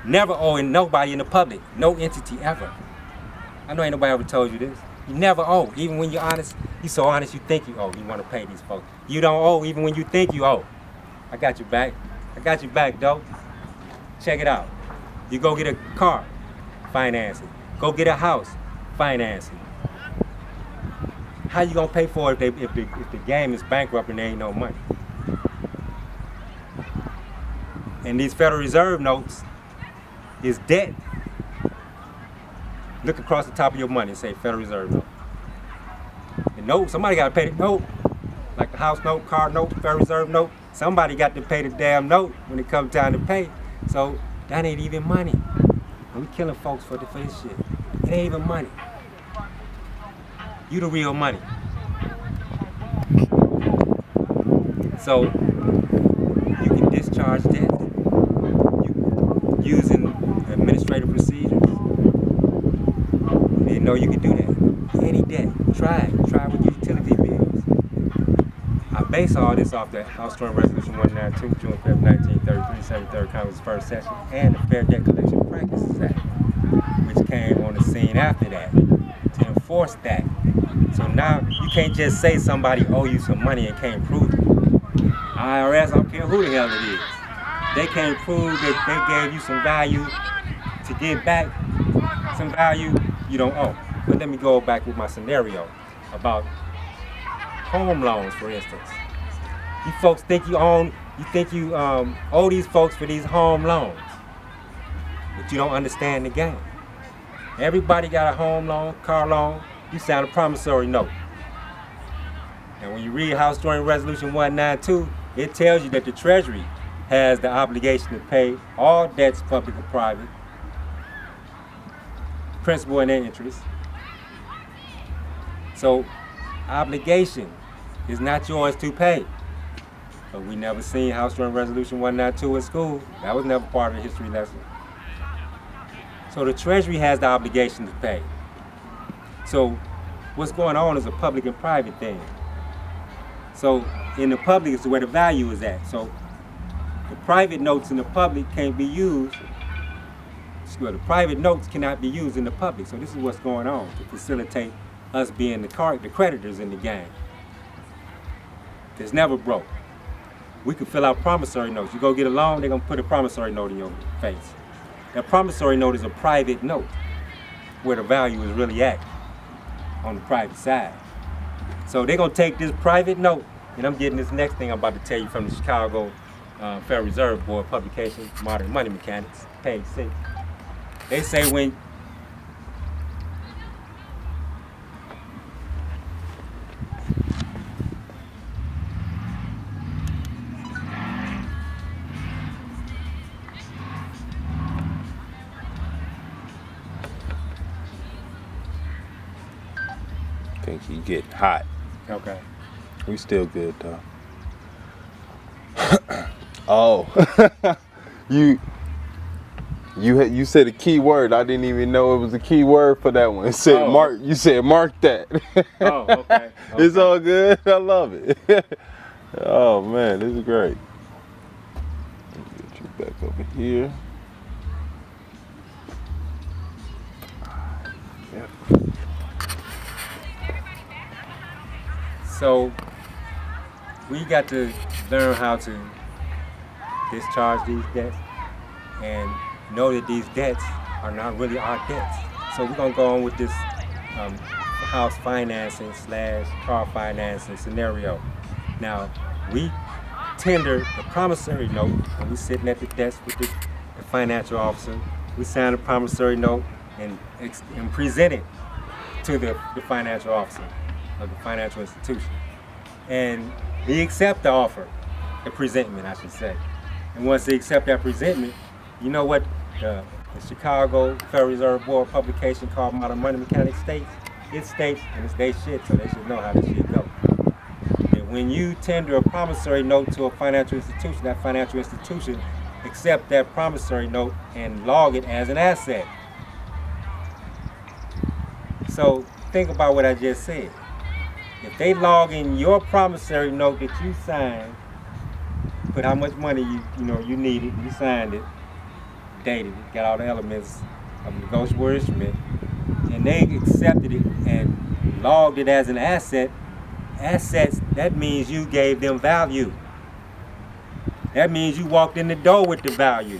never owing nobody in the public, no entity ever. I know ain't nobody ever told you this. You never owe, even when you're honest. You so honest you think you owe. You want to pay these folks. You don't owe even when you think you owe. I got you back. I got you back, though. Check it out. You go get a car, finance it. Go get a house, finance it. How you gonna pay for it if the game is bankrupt and there ain't no money? And these Federal Reserve notes is debt. Look across the top of your money and say Federal Reserve note. The note, somebody gotta pay the note. Like the house note, car note, Federal Reserve note. Somebody got to pay the damn note when it comes time to pay. So that ain't even money. And we killing folks for this shit. It ain't even money. You the real money. So you can discharge debt using administrative procedures. You didn't know you could do that. Any debt. Try it. Try it with utility bills. I base all this off the House Joint Resolution 192, June 5th, 1933, 73rd Congress first session, and the Fair Debt Collection Practices Act, which came on the scene after that to enforce that. So now you can't just say somebody owe you some money and can't prove it. IRS, I don't care who the hell it is. They can't prove that they gave you some value to give back some value you don't owe. But let me go back with my scenario about home loans, for instance. You folks think you owe these folks for these home loans, but you don't understand the game. Everybody got a home loan, car loan. You sign a promissory note. And when you read House Joint Resolution 192, it tells you that the Treasury has the obligation to pay all debts, public or private, principal and interest. So, obligation is not yours to pay. But we never seen House Joint Resolution 192 in school. That was never part of the history lesson. So the Treasury has the obligation to pay. So what's going on is a public and private thing. So in the public is where the value is at. So the private notes in the public can't be used. Well, the private notes cannot be used in the public. So this is what's going on to facilitate us being the creditors in the game. It's never broke. We can fill out promissory notes. You go get a loan, they're gonna put a promissory note in your face. That promissory note is a private note where the value is really at on the private side. So they're gonna take this private note, and I'm getting this next thing I'm about to tell you from the Chicago Federal Reserve Board publication, Modern Money Mechanics, page 6. They say when think he get hot. okay. We still good though. Oh, you said a key word. I didn't even know it was a key word for that one. It said mark. You said mark that. Oh, okay. It's all good. I love it. Oh man, this is great. Let me get you back over here. Yep. So we got to learn how to discharge these debts and know that these debts are not really our debts. So we're gonna go on with this house financing / car financing scenario. Now we tender the promissory note when we're sitting at the desk with the financial officer. We sign a promissory note and present it to the financial officer of the financial institution. And he accepts the offer, the presentment, I should say. And once they accept that presentment, you know what the Chicago Federal Reserve Board publication called Modern Money Mechanics states? It states, and it's their shit, so they should know how this shit goes, that when you tender a promissory note to a financial institution, that financial institution accept that promissory note and log it as an asset. So think about what I just said. If they log in your promissory note that you signed, put how much money you needed, you signed it, dated it, got all the elements of a negotiable instrument, and they accepted it and logged it as an asset. Assets, that means you gave them value. That means you walked in the door with the value.